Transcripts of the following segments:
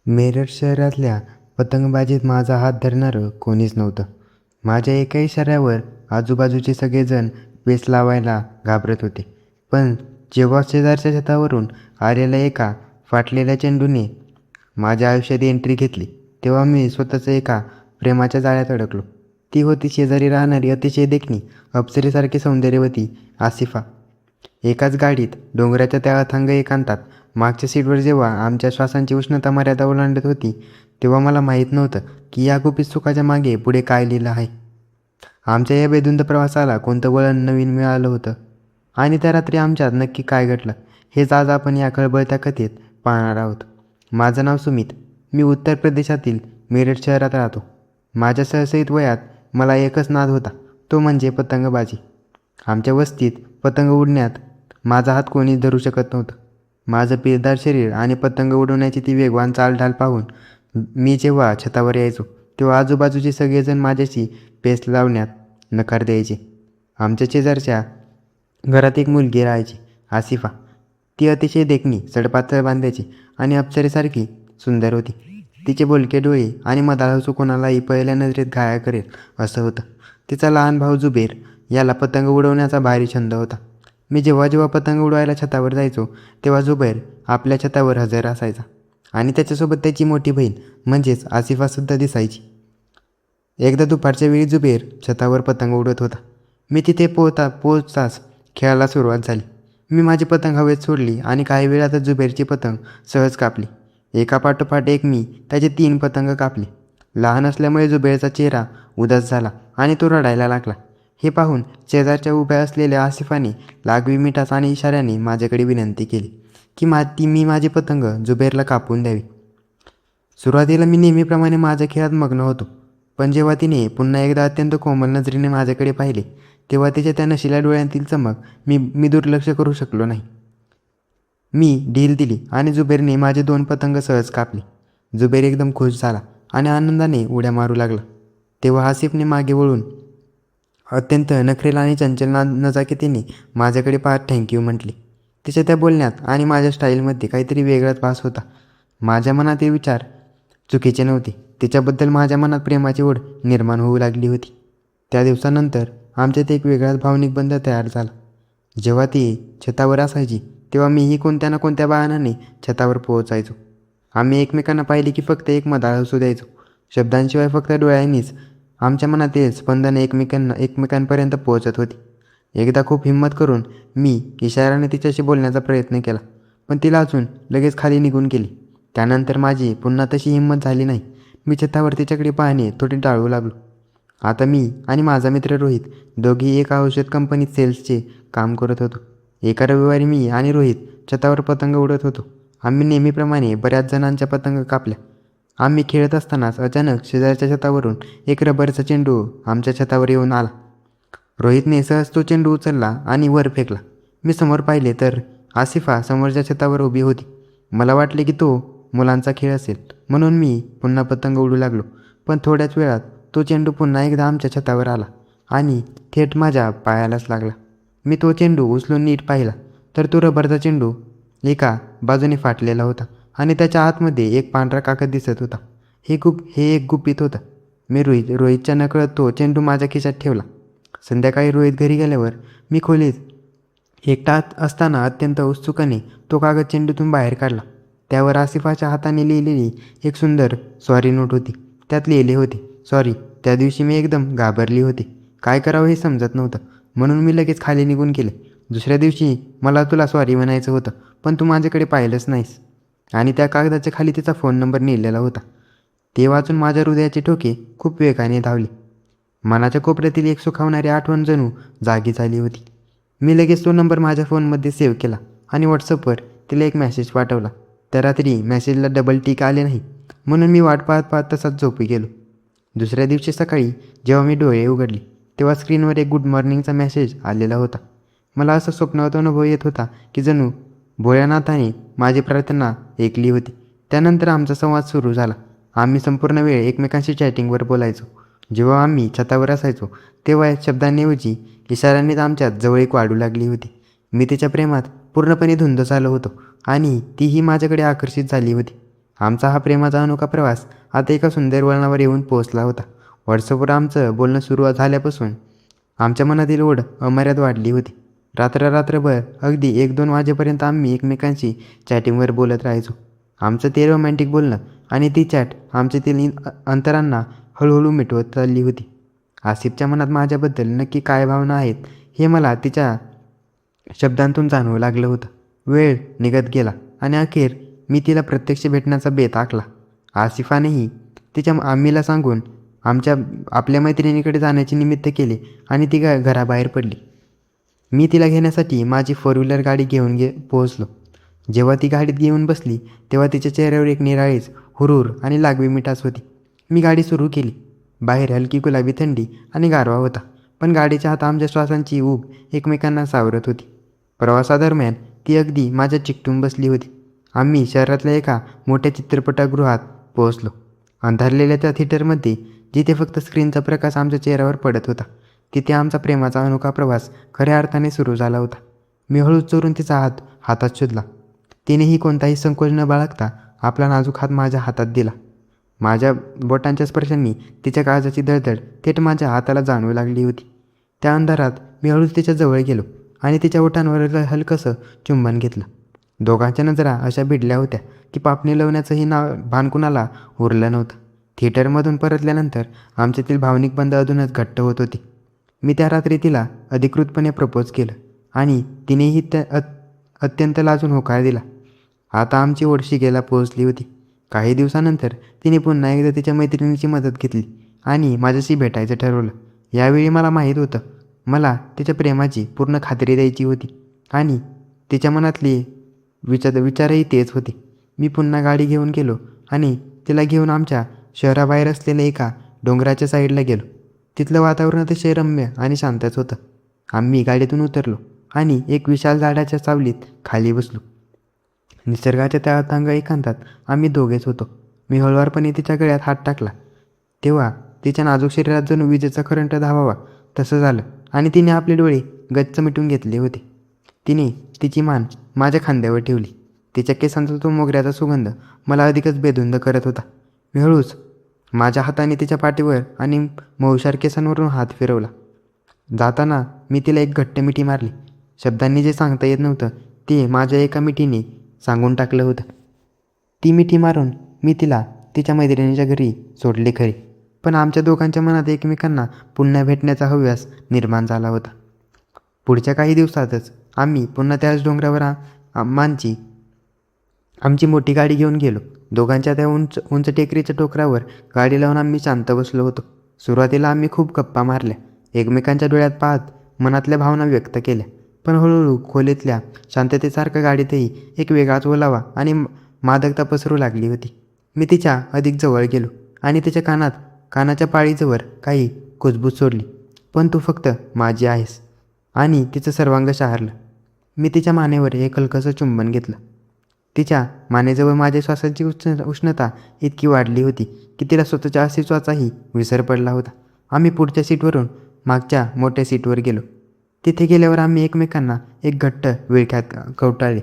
मेरठ शहरातल्या पतंगबाजीत माझा हात धरणारं कोणीच नव्हतं. माझ्या एका इशाऱ्यावर आजूबाजूचे सगळेजण पेच लावायला घाबरत होते. पण जेव्हा शेजारच्या छतावरून आलेल्या एका फाटलेल्या चेंडूने माझ्या आयुष्यात एंट्री घेतली, तेव्हा मी स्वतःच एका प्रेमाच्या जाळ्यात अडकलो. ती होती शेजारी राहणारी अतिशय देखणी, अप्सरेसारखी सौंदर्यवती आसिफा. एकाच गाडीत डोंगराच्या त्या अथांग एकांतात मागच्या सीटवर जेव्हा आमच्या श्वासांची उष्णता मर्यादा ओलांडत होती, तेव्हा मला माहीत नव्हतं की या गुपित सुखाच्या मागे पुढे काय लिहिलं आहे. आमच्या या बेधुंद प्रवासाला कोणतं वळण नवीन मिळालं होतं आणि त्या रात्री आमच्यात नक्की काय घडलं, हेच आज आपण या खळबळत्या कथेत पाहणार आहोत. माझं नाव सुमित. मी उत्तर प्रदेशातील मेरठ शहरात राहतो. माझ्या सहसहित वयात मला एकच नाद होता, तो म्हणजे पतंगबाजी. आमच्या वस्तीत पतंग उडण्यात माझा हात कोणीच धरू शकत नव्हतं. माझं पिळदार शरीर आणि पतंग उडवण्याची ती वेगवान चालढाल पाहून मी जेव्हा छतावर यायचो, तेव्हा आजूबाजूचे सगळेजण माझ्याशी पेच लावण्यात नकार द्यायचे. आमच्या शेजारच्या घरात एक मुलगी राहायची, आसिफा. ती अतिशय देखणी, सडपातळ बांध्याची आणि अप्सरेसारखी सुंदर होती. तिचे बोलके डोळे आणि मधाळ हसू कोणालाही पहिल्या नजरेत घाया करेल असं होतं. तिचा लहान भाऊ जुबेर याला पतंग उडवण्याचा भारी छंद होता. मी जेव्हा जेव्हा पतंग उडवायला छतावर जायचो, तेव्हा जुबैर आपल्या छतावर हजर असायचा आणि त्याच्यासोबत त्याची मोठी बहीण म्हणजेच आसिफासुद्धा दिसायची. एकदा दुपारच्या वेळी जुबेर छतावर पतंग उडवत होता. मी तिथे पोहोचताच खेळायला सुरुवात झाली. मी माझी पतंग हवेत सोडली आणि काही वेळातच जुबेरची पतंग सहज कापली. एकापाठोपाठ एक मी त्याचे 3 पतंग कापले. लहान असल्यामुळे जुबेरचा चेहरा उदास झाला आणि तो रडायला लागला. हे पाहून शेजारच्या उभ्या असलेल्या आसिफाने लागवी मिठास आणि इशाऱ्याने माझ्याकडे विनंती केली की मी माझी पतंग जुबेरला कापून द्यावी. सुरुवातीला मी नेहमीप्रमाणे माझ्या खेळात मग्न होतो, पण जेव्हा तिने पुन्हा एकदा अत्यंत कोमल नजरेने माझ्याकडे पाहिले, तेव्हा तिच्या त्या नशिल्या डोळ्यांतील चमक मी दुर्लक्ष करू शकलो नाही. मी ढील दिली आणि जुबेरने माझे 2 पतंग सहज कापले. जुबेर एकदम खुश झाला आणि आनंदाने उड्या मारू लागला. तेव्हा आसिफने मागे वळून अत्यंत नखरेल आणि चंचल नजाकतीने माझ्याकडे पाहत थँक्यू म्हटली. तिच्या त्या बोलण्यात आणि माझ्या स्टाईलमध्ये काहीतरी वेगळाच भास होता. माझ्या मनातील विचार चुकीचे नव्हते. तिच्याबद्दल माझ्या मनात प्रेमाची ओढ निर्माण होऊ लागली होती. त्या दिवसानंतर आमच्यात एक वेगळाच भावनिक बंध तयार झाला. जेव्हा ती छतावर असायची, तेव्हा मीही कोणत्या ना कोणत्या बहाण्याने छतावर पोहोचायचो. आम्ही एकमेकांना पाहिले की फक्त एक मधाळ हसू द्यायचो. शब्दांशिवाय फक्त डोळ्यांनीच आमच्या मनातील स्पंदन एकमेकांपर्यंत पोहोचत होती. एकदा खूप हिंमत करून मी इशाऱ्याने तिच्याशी बोलण्याचा प्रयत्न केला, पण तिला अजून लगेच खाली निघून गेली. त्यानंतर माझी पुन्हा तशी हिंमत झाली नाही. मी छतावर तिच्याकडे पाहणे थोडे टाळू लागलो. आता मी आणि माझा मित्र रोहित दोघेही एका औषध कंपनीत सेल्सचे काम करत होतो. एका रविवारी मी आणि रोहित छतावर पतंग उडत होतो. आम्ही नेहमीप्रमाणे बऱ्याच जणांच्या पतंग कापल्या. आम्ही खेळत असतानाच अचानक शेजारच्या छतावरून एक रबरचा चेंडू आमच्या छतावर येऊन आला. रोहितने सहज तो चेंडू उचलला आणि वर फेकला. मी समोर पाहिले तर आसिफा समोरच्या छतावर उभी होती. मला वाटले की तो मुलांचा खेळ असेल, म्हणून मी पुन्हा पतंग उडू लागलो. पण थोड्याच वेळात तो चेंडू पुन्हा एकदा आमच्या छतावर आला आणि थेट माझ्या पायालाच लागला. मी तो चेंडू उचलून नीट पाहिला तर तो रबरचा चेंडू एका बाजूने फाटलेला होता आणि त्याच्या आतमध्ये एक पांढरा कागद दिसत होता. हे एक गुपित होतं. मी रोहितच्या नकळत तो चेंडू माझ्या खिशात ठेवला. संध्याकाळी रोहित घरी गेल्यावर मी खोलीत एकटा असताना अत्यंत उत्सुकाने तो कागद चेंडूतून बाहेर काढला. त्यावर आसिफाच्या हाताने लिहिलेली एक सुंदर सॉरी नोट होती. त्यात लिहिले होते, सॉरी, त्या दिवशी मी एकदम घाबरली होती. काय करावं हे समजत नव्हतं, म्हणून मी लगेच खाली निघून गेले. दुसऱ्या दिवशी मला तुला सॉरी म्हणायचं होतं, पण तू माझ्याकडे पाहिलंच नाहीस. आणि त्या कागदाच्या खाली तिचा फोन नंबर लिहिलेला होता. ते वाचून माझ्या हृदयाचे ठोके खूप वेगाने धावले. मनाच्या कोपऱ्यातील एक सुखावणारी आठवण जणू जागी झाली होती. मी लगेच तो नंबर माझ्या फोनमध्ये सेव्ह केला आणि व्हॉट्सअपवर तिला एक मेसेज पाठवला. त्या रात्री मेसेजला डबल टिक आले नाही, म्हणून मी वाट पाहत पाहत तसाच झोपी गेलो. दुसऱ्या दिवशी सकाळी जेव्हा मी डोळे उघडले, तेव्हा स्क्रीनवर एक गुड मॉर्निंगचा मेसेज आलेला होता. मला असं स्वप्नात अनुभव येत होता की जणू भोळ्यानाथाने माझी प्रार्थना ऐकली होती. त्यानंतर आमचा संवाद सुरू झाला. आम्ही संपूर्ण वेळ एकमेकांशी चॅटिंगवर बोलायचो. जेव्हा आम्ही छतावर असायचो, तेव्हा या शब्दांऐवजी इशाऱ्यांनीच आमच्यात जवळीक वाढू लागली होती. मी तिच्या प्रेमात पूर्णपणे धुंद झालो होतो आणि तीही माझ्याकडे आकर्षित झाली होती. आमचा हा प्रेमाचा अनोखा प्रवास आता एका सुंदर वळणावर येऊन पोहोचला होता. व्हॉट्सअपवर आमचं बोलणं सुरू झाल्यापासून आमच्या मनातील ओढ अमर्याद वाढली होती. रात्रभर अगदी 1-2 वाजेपर्यंत आम्ही एकमेकांशी चॅटिंगवर बोलत राहायचो. आमचं ते रोमॅन्टिक बोलणं आणि ती चॅट आमच्यातील अंतरांना हळूहळू मिटवत चालली होती. आसिफच्या मनात माझ्याबद्दल नक्की काय भावना आहेत हे मला तिच्या शब्दांतून जाणवू लागलं होतं. वेळ निघत गेला आणि अखेर मी तिला प्रत्यक्ष भेटण्याचा बेत आखला. आसिफानेही तिच्या आम्हीला सांगून आपल्या मैत्रिणीकडे जाण्याचे निमित्त केले आणि ती घराबाहेर पडली. मी तिला घेण्यासाठी माझी 4 व्हीलर गाडी घेऊन पोहोचलो. जेव्हा ती गाडीत घेऊन बसली तेव्हा तिच्या चेहऱ्यावर एक निराळीच हुरूर आणि लागवी मिठास होती. मी गाडी सुरू केली. बाहेर हलकी गुलाबी थंडी आणि गारवा होता, पण गाडीच्या आत आमच्या श्वासांची ऊब एकमेकांना सावरत होती. प्रवासादरम्यान ती अगदी माझ्या चिकटून बसली होती. आम्ही शहरातल्या एका मोठ्या चित्रपटगृहात पोहोचलो. अंधारलेल्या त्या थिएटरमध्ये जिथे फक्त स्क्रीनचा प्रकाश आमच्या चेहऱ्यावर पडत होता, तिथे आमचा प्रेमाचा अनोखा प्रवास खऱ्या अर्थाने सुरू झाला होता. मी हळूच चोरून तिचा हात हातात शोधला. तिनेही कोणताही संकोच न बाळगता आपला नाजूक हात माझ्या हातात दिला. माझ्या बोटांच्या स्पर्शांनी तिच्या काळजाची धडधड थेट माझ्या हाताला जाणवू लागली होती. त्या अंधारात मी हळूच तिच्या जवळ गेलो आणि तिच्या ओठांवर हलकंसं चुंबन घेतलं. दोघांच्या नजरा अशा भिडल्या होत्या की पापणी लावण्याचंही भान कुणाला उरलं नव्हतं. थिएटरमधून परतल्यानंतर आमच्यातील भावनिक बंध अजूनच घट्ट होत होते. मी त्या रात्री तिला अधिकृतपणे प्रपोज केलं आणि तिनेही अत्यंत लाजून होकार दिला. आता आमची ओढ शिगेला पोहोचली होती. काही दिवसानंतर तिने पुन्हा एकदा तिच्या मैत्रिणीची मदत घेतली आणि माझ्याशी भेटायचं ठरवलं. यावेळी मला माहीत होतं, मला तिच्या प्रेमाची पूर्ण खात्री द्यायची होती आणि तिच्या मनातले विचारही तेच होते. मी पुन्हा गाडी घेऊन गेलो आणि तिला घेऊन आमच्या शहराबाहेर असलेल्या एका डोंगराच्या साईडला गेलो. तिथलं वातावरण अतिशय रम्य आणि शांतच होतं. आम्ही गाडीतून उतरलो आणि एक विशाल झाडाच्या सावलीत खाली बसलो. निसर्गाच्या त्या अथांग एकांतात आम्ही दोघेच होतो. मी हळुवारपणे तिच्या गळ्यात हात टाकला तेव्हा तिच्या नाजूक शरीरात जणू विजेचा करंट धावावा तसं झालं आणि तिने आपले डोळे गच्च मिटून घेतले होते. तिने तिची मान माझ्या खांद्यावर ठेवली. तिच्या केसांचा तो मोगऱ्याचा सुगंध मला अधिकच बेधुंद करत होता. मी हळूच माझ्या हाताने तिच्या पाठीवर आणि मऊशार केसांवरून हात फिरवला. जाताना मी तिला एक घट्ट मिठी मारली. शब्दांनी जे सांगता येत नव्हतं ते माझ्या एका मिठीने सांगून टाकलं होतं. ती मिठी मारून मी तिला तिच्या मैत्रिणीच्या घरी सोडले खरे, पण आमच्या दोघांच्या मनात एकमेकांना पुन्हा भेटण्याचा हव्यास निर्माण झाला होता. पुढच्या काही दिवसातच आम्ही पुन्हा त्याच डोंगरावर आमची मोठी गाडी घेऊन गेलो. दोघांच्या त्या उंच उंच टेकडीच्या टोकरावर गाडी लावून आम्ही शांत बसलो होतो. सुरुवातीला आम्ही खूप गप्पा मारल्या, एकमेकांच्या डोळ्यात पाहत मनातल्या भावना व्यक्त केल्या, पण हळूहळू खोलीतल्या शांततेसारखं गाडीतही एक वेगळाच ओलावा आणि मादकता पसरू लागली होती. मी तिच्या अधिक जवळ गेलो आणि तिच्या कानाच्या पाळीजवळ काही कुजबूज सोडली. पण तू फक्त माझी आहेस आणि तिचं सर्वांग शहारलं. मी तिच्या मानेवर एक हलकंसं चुंबन घेतलं. तिच्या मानेजवळ माझ्या श्वासाची उष्णता इतकी वाढली होती की तिला स्वतःच्या अस्तित्वाचाही विसर पडला होता. आम्ही पुढच्या सीटवरून मागच्या मोठ्या सीटवर गेलो. तिथे गेल्यावर आम्ही एकमेकांना एक घट्ट विळख्यात कवटाळले.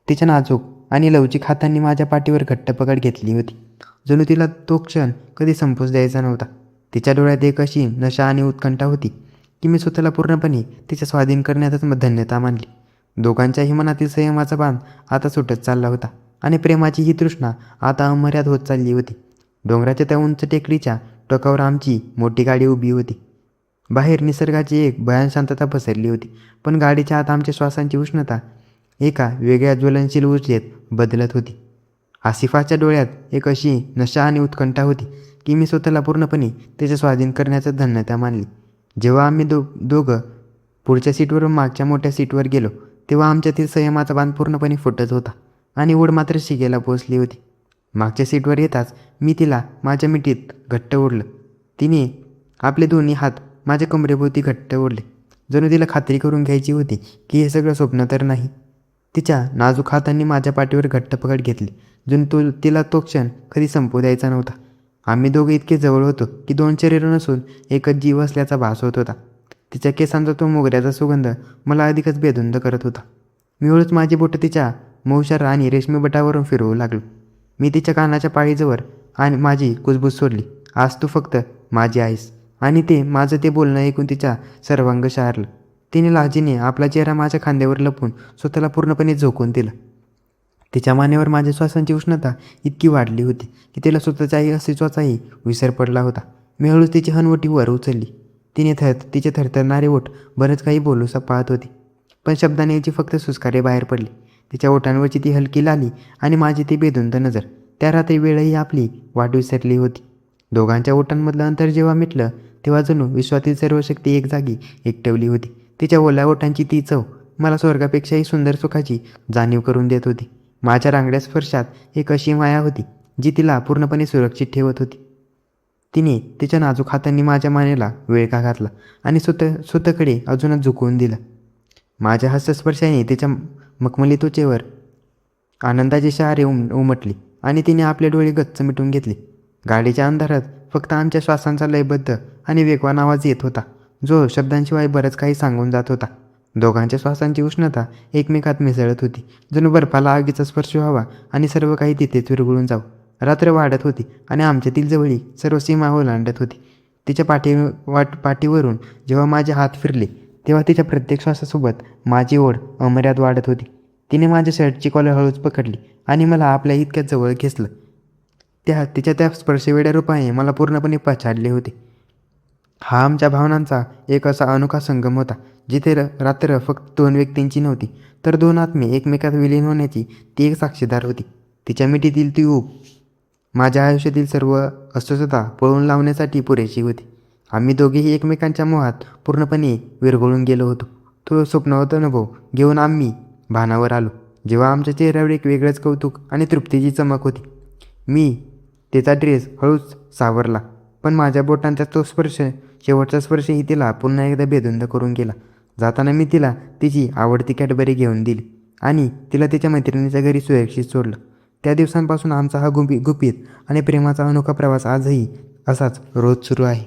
तिच्या नाजूक आणि लवचिक हातांनी माझ्या पाठीवर घट्ट पकड घेतली होती, जणू तिला तो क्षण कधी संपूच द्यायचा नव्हता. तिच्या डोळ्यात एक अशी नशा आणि उत्कंठा होती की मी स्वतःला पूर्णपणे तिच्या स्वाधीन करण्यातच धन्यता मानली. दोघांच्याही मनातील संयमाचा बांध आता सुटत चालला होता आणि प्रेमाची ही तृष्णा आता अमर्याद होत चालली होती. डोंगराच्या त्या उंच टेकडीच्या टोकावर आमची मोठी गाडी उभी होती. बाहेर निसर्गाची एक भयान शांतता पसरली होती, पण गाडीच्या आत आमच्या श्वासांची उष्णता एका वेगळ्या ज्वलनशील ऊर्जेत बदलत होती. आसिफाच्या डोळ्यात एक अशी नशा आणि उत्कंठा होती की मी स्वतःला पूर्णपणे त्याचे स्वाधीन करण्याचं धन्यता मानली. जेव्हा आम्ही दोघं पुढच्या सीटवरून मागच्या मोठ्या सीटवर गेलो तेव्हा आमच्यातील संयमाचा बांध पूर्णपणे फुटत होता आणि ओढ मात्र शिगेला पोचली होती. मागच्या सीटवर येताच मी तिला माझ्या मिठीत घट्ट ओढलं. तिने आपले दोन्ही हात माझ्या कमरेभोवती घट्ट ओढले, जणू तिला खात्री करून घ्यायची होती की हे सगळं स्वप्न तर नाही. तिच्या नाजूक हातांनी माझ्या पाठीवर घट्ट पकड घेतली, जणू तिला तो क्षण कधी संपू द्यायचा नव्हता. आम्ही दोघे इतके जवळ होतो की 2 शरीरं नसून एकच जीव असल्याचा भास होत होता. तिच्या केसांचा तो मोगऱ्याचा सुगंध मला अधिकच बेधुंद करत होता. मी हळूच माझी बोटं तिच्या मऊशार आणि रेशमी बटावरून फिरवू लागलो. मी तिच्या कानाच्या पाळीजवळ आणि माझी कुजबूज सोडली. आज तू फक्त माझी आहेस. आणि ते माझं ते बोलणं ऐकून तिच्या सर्वांग शहारलं. तिने लाजीने आपला चेहरा माझ्या खांद्यावर लपवून स्वतःला पूर्णपणे झोकून दिलं. तिच्या मानेवर माझ्या श्वासांची उष्णता इतकी वाढली होती की तिला स्वतःच्याही अस्तित्वाचाही विसर पडला होता. मी हळूच तिची हनवटी वर उचलली. तिचे थरथरणारे ओठ बरंच काही बोलूसा पाहत होती, पण शब्दांऐवजी फक्त सुस्कारे बाहेर पडली. तिच्या ओठांवरची ती हलकी लाली आणि माझी ती बेधुंद नजर. त्या रात्री वेळही आपली वाट विसरली होती. दोघांच्या ओठांमधलं अंतर जेव्हा मिटलं तेव्हा जणू विश्वातील सर्व शक्ती एक जागी एकटवली होती. तिच्या ओल्या ओठांची ती चव मला स्वर्गापेक्षाही सुंदर सुखाची जाणीव करून देत होती. माझ्या रांगड्या स्पर्शात एक अशी माया होती जी तिला पूर्णपणे सुरक्षित ठेवत होती. तिने तिच्या नाजूक हातांनी माझ्या मानेला विळखा घातला आणि स्वतःकडे अजूनच झुकवून दिलं. माझ्या हस्तस्पर्शाने तिच्या मखमली त्वचेवर आनंदाची शहारे उमटली आणि तिने आपले डोळे गच्च मिटून घेतले. गाडीच्या अंधारात फक्त आमच्या श्वासांचा लयबद्ध आणि वेगवान आवाज येत होता, जो शब्दांशिवाय बरंच काही सांगून जात होता. दोघांच्या श्वासांची उष्णता एकमेकात मिसळत होती, जणू बर्फाला आगीचा स्पर्श व्हावा आणि सर्व काही तिथेच विरघळून जावं. रात्र वाढत होती आणि आमच्यातील जवळीक सर्व सीमा ओलांडत होती. तिच्या पाठीवरून जेव्हा माझे हात फिरले तेव्हा तिच्या प्रत्येक श्वासासोबत माझी ओढ अमर्याद वाढत होती. तिने माझ्या शर्टची कॉलर हळूच पकडली आणि मला आपल्या इतक्या जवळ घेतलं. तिच्या त्या स्पर्शवेड्या रूपाने मला पूर्णपणे पछाडले होते. हा आमच्या भावनांचा एक असा अनोखा संगम होता, जिथे रात्र फक्त दोन व्यक्तींची नव्हती, तर दोन आत्मे एकमेकात विलीन होण्याची ती एक साक्षीदार होती. तिच्या मिठीतील ती ऊब माझ्या आयुष्यातील सर्व अस्वस्थता पळवून लावण्यासाठी पुरेशी होती. आम्ही दोघेही एकमेकांच्या मोहात पूर्णपणे विरघळून गेलो होतो. तो स्वप्नवत अनुभव घेऊन आम्ही भानावर आलो, जेव्हा आमच्या चेहऱ्यावर एक वेगळंच कौतुक आणि तृप्तीची चमक होती. मी तिचा ड्रेस हळूच सावरला, पण माझ्या बोटांचा तो स्पर्श, शेवटचा स्पर्शही तिला पुन्हा एकदा बेधुंद करून गेला. जाताना मी तिला तिची आवडती कॅडबरी घेऊन दिली आणि तिला तिच्या मैत्रिणीच्या घरी सुरक्षित सोडलं. त्या दिवसांपासून आमचा हा गुपित आणि प्रेमाचा अनोखा प्रवास आजही असाच रोज सुरू आहे.